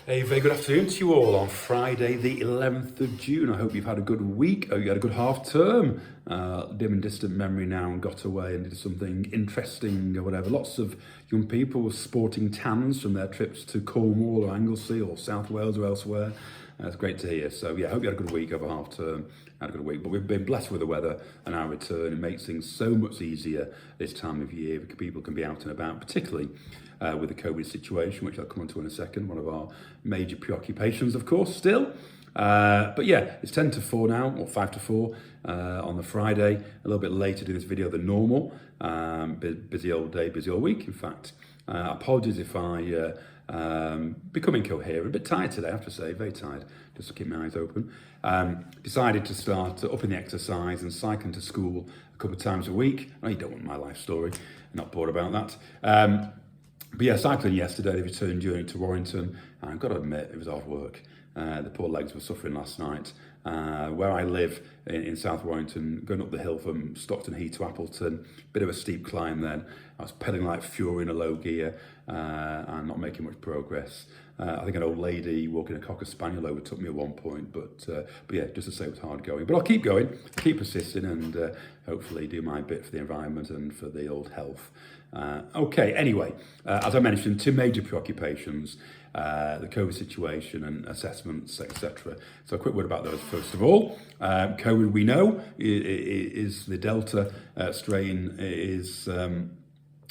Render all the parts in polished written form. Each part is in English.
A very good afternoon to you all on Friday, the 11th of June. I hope you've had a good week. I hope you had a good half term. Dim and distant memory now and got away and did something interesting or whatever. Lots of young people were sporting tans from their trips to Cornwall or Anglesey or South Wales or elsewhere. It's great to hear. So yeah, I hope you had a good week over half term. Had a good week, but we've been blessed with the weather and our return. It makes things so much easier this time of year. People can be out and about, particularly with the COVID situation, which I'll come on to in a second. One of our major preoccupations, of course, still. But yeah, it's 10 to 4 now, or 5 to 4 on the Friday. A little bit later to do this video than normal. Busy old day, busy old week, in fact. Apologies if I become incoherent. A bit tired today, I have to say, very tired. Just to keep my eyes open. Decided to start upping the exercise and cycling to school a couple of times a week. I know you don't want my life story, I'm not bored about that. But yeah, cycling yesterday, the return journey to Warrington. I've got to admit, it was hard work. The poor legs were suffering last night. Where I live in South Warrington, going up the hill from Stockton Heath to Appleton, bit of a steep climb then. I was pedalling like fury in a low gear and not making much progress. I think an old lady walking a Cocker Spaniel overtook me at one point, but yeah, just to say it was hard going. But I'll keep going, keep persisting, and hopefully do my bit for the environment and for the old health. Okay, anyway, as I mentioned, two major preoccupations, the COVID situation and assessments, etc. So a quick word about those first of all. COVID, we know, is the Delta strain is on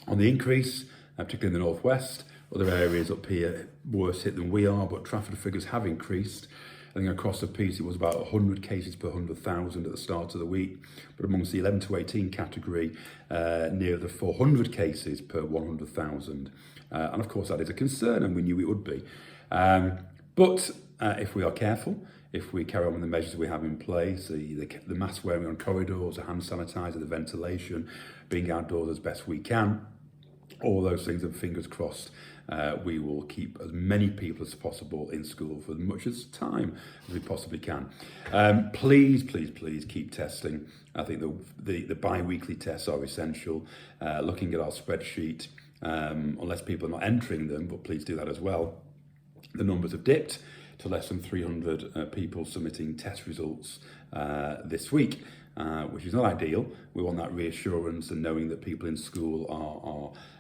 the increase, particularly in the northwest. Other areas up here worse hit than we are, but Trafford figures have increased. I think across the piece it was about 100 cases per 100,000 at the start of the week, but amongst the 11 to 18 category, near the 400 cases per 100,000. And of course that is a concern, and we knew it would be. But if we are careful, if we carry on with the measures we have in place, the mask wearing on corridors, the hand sanitizer, the ventilation, being outdoors as best we can, all those things, and fingers crossed, we will keep as many people as possible in school for as much as time as we possibly can. Please keep testing. I think the bi-weekly tests are essential. Looking at our spreadsheet, unless people are not entering them, but please do that as well. The numbers have dipped to less than 300 people submitting test results this week. Which is not ideal. We want that reassurance and knowing that people in school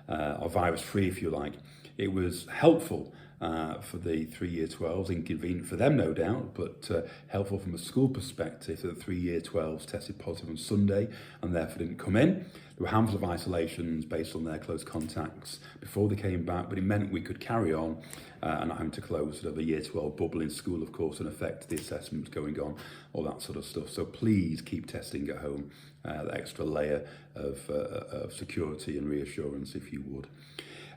are virus-free, if you like. It was helpful for the 3 Year 12s, inconvenient for them no doubt, but helpful from a school perspective that the 3 Year 12s tested positive on Sunday and therefore didn't come in. There were a handful of isolations based on their close contacts before they came back, but it meant we could carry on and not having to close sort of a Year 12 bubble in school, of course, and affect the assessments going on, all that sort of stuff. So please keep testing at home, the extra layer of security and reassurance, if you would.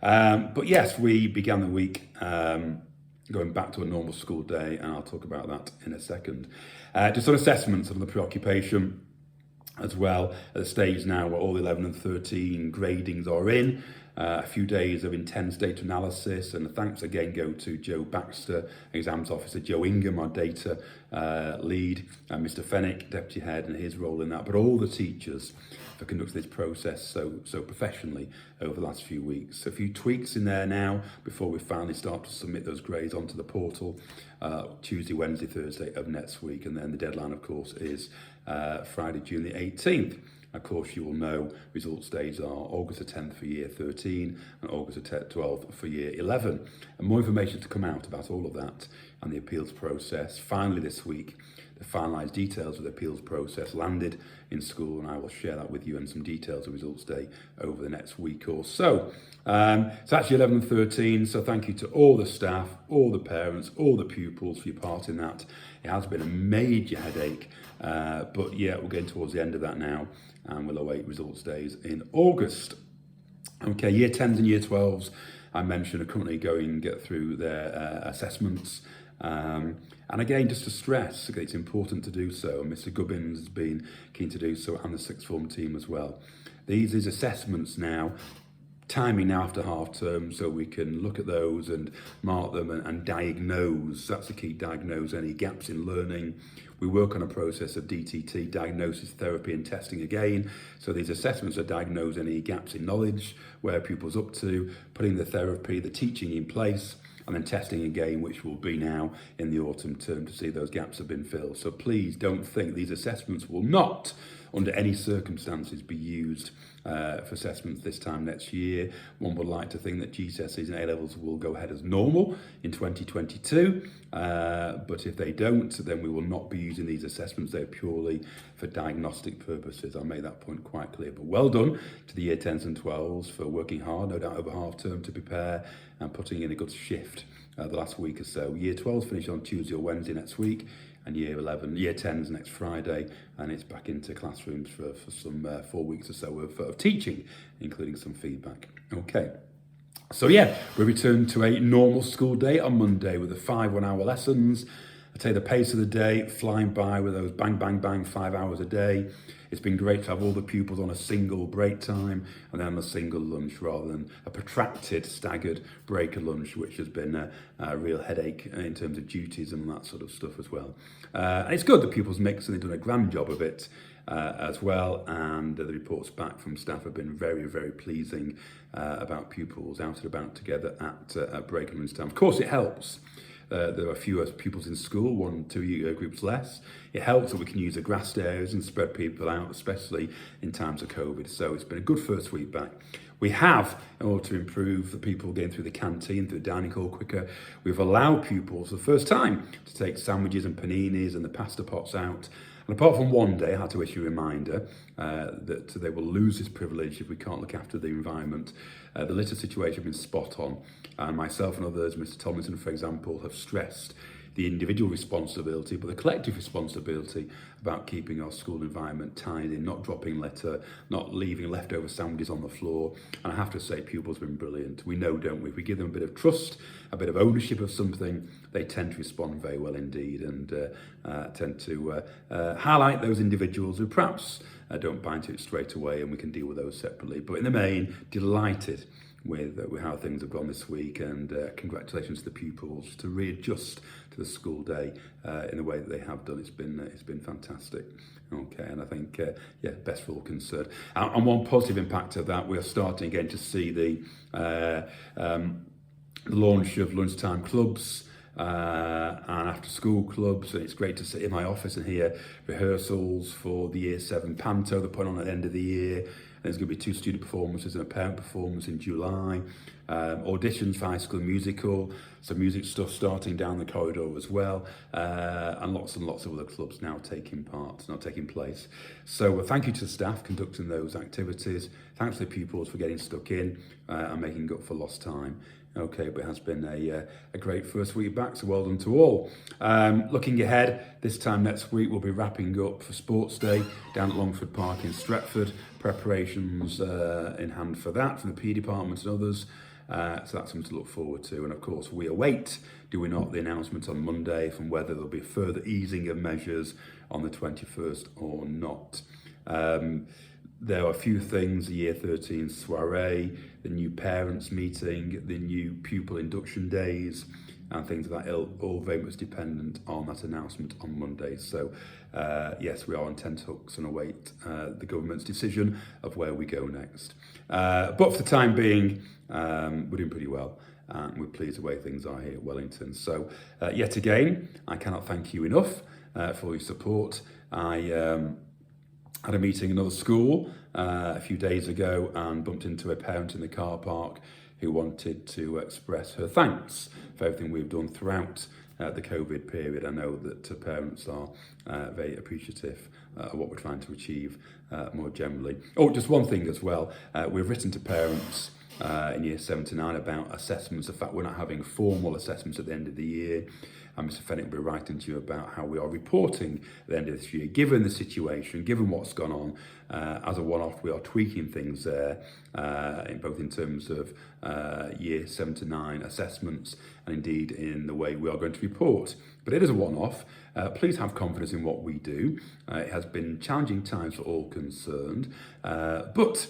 But yes, we began the week going back to a normal school day, and I'll talk about that in a second. Just on assessments and the preoccupation as well, at the stage now where all 11 and 13 gradings are in. A few days of intense data analysis, and thanks again go to Joe Baxter, exams officer, Joe Ingham, our data lead, and Mr. Fennick, deputy head, and his role in that, but all the teachers for conducting this process so professionally over the last few weeks. A few tweaks in there now before we finally start to submit those grades onto the portal Tuesday, Wednesday, Thursday of next week, and then the deadline, of course, is Friday, June the 18th. Of course, you will know results days are August the 10th for year 13 and August the 12th for year 11. And more information to come out about all of that and the appeals process. Finally this week, the finalised details of the appeals process landed in school, and I will share that with you and some details of results day over the next week or so. It's actually 11 and 13, so thank you to all the staff, all the parents, all the pupils for your part in that. It has been a major headache, but yeah, we're getting towards the end of that now, and we'll await results days in August. Okay, year 10s and year 12s, I mentioned, are currently going through their assessments. And again, just to stress, it's important to do so, and Mr. Gubbins has been keen to do so, and the sixth form team as well. These assessments now, timing now after half term, so we can look at those and mark them and diagnose. That's the key, diagnose any gaps in learning. We work on a process of DTT, diagnosis, therapy and testing again. So these assessments are diagnose any gaps in knowledge, where pupils up to, putting the therapy, the teaching in place, and then testing again, which will be now in the autumn term to see those gaps have been filled. So please don't think these assessments will not, under any circumstances, be used for assessments this time next year. One would like to think that GCSEs and A-levels will go ahead as normal in 2022, but if they don't, then we will not be using these assessments. They're purely for diagnostic purposes. I'll make that point quite clear. But well done to the Year 10s and 12s for working hard, no doubt over half term, to prepare and putting in a good shift the last week or so. Year 12s finish on Tuesday or Wednesday next week, and Year 10s next Friday, and it's back into classrooms for some 4 weeks or so of teaching, including some feedback. Okay. So yeah, we return to a normal school day on Monday with the 5 1-hour lessons. I tell you, the pace of the day flying by with those bang, bang, bang 5 hours a day. It's been great to have all the pupils on a single break time and then a single lunch rather than a protracted, staggered break and lunch, which has been a real headache in terms of duties and that sort of stuff as well. And it's good that pupils mix, and they've done a grand job of it as well. And the reports back from staff have been very, very pleasing about pupils out and about together at break and lunch time. Of course, it helps. There are fewer pupils in school, 1-2 year groups less. It helps that we can use the grassed areas and spread people out, especially in times of COVID. So it's been a good first week back. We have, in order to improve the people getting through the canteen, through the dining hall quicker, we've allowed pupils for the first time to take sandwiches and paninis and the pasta pots out. And apart from one day, I had to issue a reminder that they will lose this privilege if we can't look after the environment. The litter situation has been spot on. And myself and others, Mr. Tomlinson, for example, have stressed the individual responsibility, but the collective responsibility about keeping our school environment tidy, not dropping litter, not leaving leftover sandwiches on the floor. And I have to say, pupils have been brilliant. We know, don't we? If we give them a bit of trust, a bit of ownership of something, they tend to respond very well indeed, and tend to highlight those individuals who perhaps don't buy into it straight away, and we can deal with those separately. But in the main, delighted with how things have gone this week, and congratulations to the pupils to readjust to the school day in the way that they have done. It's been fantastic. Okay, and I think best for all concerned. And one positive impact of that, we are starting again to see the launch of lunchtime clubs and after school clubs, and it's great to sit in my office and hear rehearsals for the Year 7 Panto they're putting on at the end of the year. There's going to be 2 student performances and a parent performance in July. Auditions for High School Musical, some music stuff starting down the corridor as well, and lots of other clubs now taking place. So thank you to the staff conducting those activities. Thanks to the pupils for getting stuck in and making up for lost time. Okay, but it has been a great first week back, so well done to all. Looking ahead, this time next week we'll be wrapping up for Sports Day down at Longford Park in Stretford. Preparations in hand for that from the PE department and others. So that's something to look forward to. And of course, we await, do we not, the announcement on Monday from whether there'll be further easing of measures on the 21st or not. There are a few things: the Year 13 soiree, the new parents meeting, the new pupil induction days, and things like that, all very much dependent on that announcement on Monday. So yes, we are on tenterhooks and await the government's decision of where we go next. But for the time being, we're doing pretty well, and we're pleased the way things are here at Wellington. So yet again, I cannot thank you enough for your support. I had a meeting in another school a few days ago and bumped into a parent in the car park who wanted to express her thanks for everything we've done throughout the COVID period. I know that parents are very appreciative of what we're trying to achieve more generally. Oh, just one thing as well. We've written to parents in Year 7 to 9 about assessments, the fact we're not having formal assessments at the end of the year. And Mr. Fenwick will be writing to you about how we are reporting at the end of this year. Given the situation, given what's gone on, as a one-off, we are tweaking things there, both in terms of Year 7 to 9 assessments and indeed in the way we are going to report. But it is a one-off. Please have confidence in what we do. It has been challenging times for all concerned, but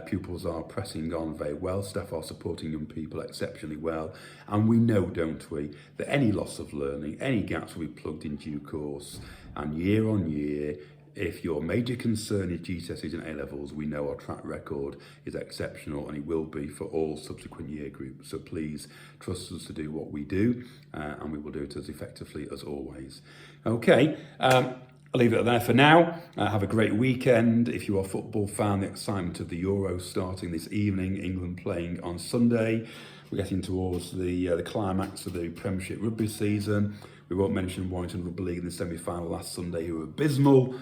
pupils are pressing on very well. Staff are supporting young people exceptionally well. And we know, don't we, that any loss of learning, any gaps will be plugged in due course. And year on year, if your major concern is GCSEs and A-levels, we know our track record is exceptional, and it will be for all subsequent year groups. So please trust us to do what we do, and we will do it as effectively as always. Okay, I'll leave it there for now. Have a great weekend. If you are a football fan, the excitement of the Euros starting this evening, England playing on Sunday. We're getting towards the climax of the Premiership rugby season. We won't mention Warrington Rugby League in the semi-final last Sunday, who were abysmal.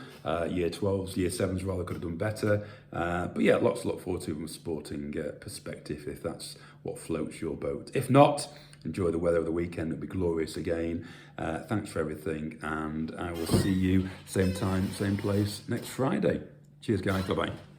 Year 12s, Year 7s rather could have done better. But yeah, lots to look forward to from a sporting perspective, if that's what floats your boat. If not, enjoy the weather of the weekend. It'll be glorious again. Thanks for everything, and I will see you same time, same place next Friday. Cheers, guys. Bye-bye.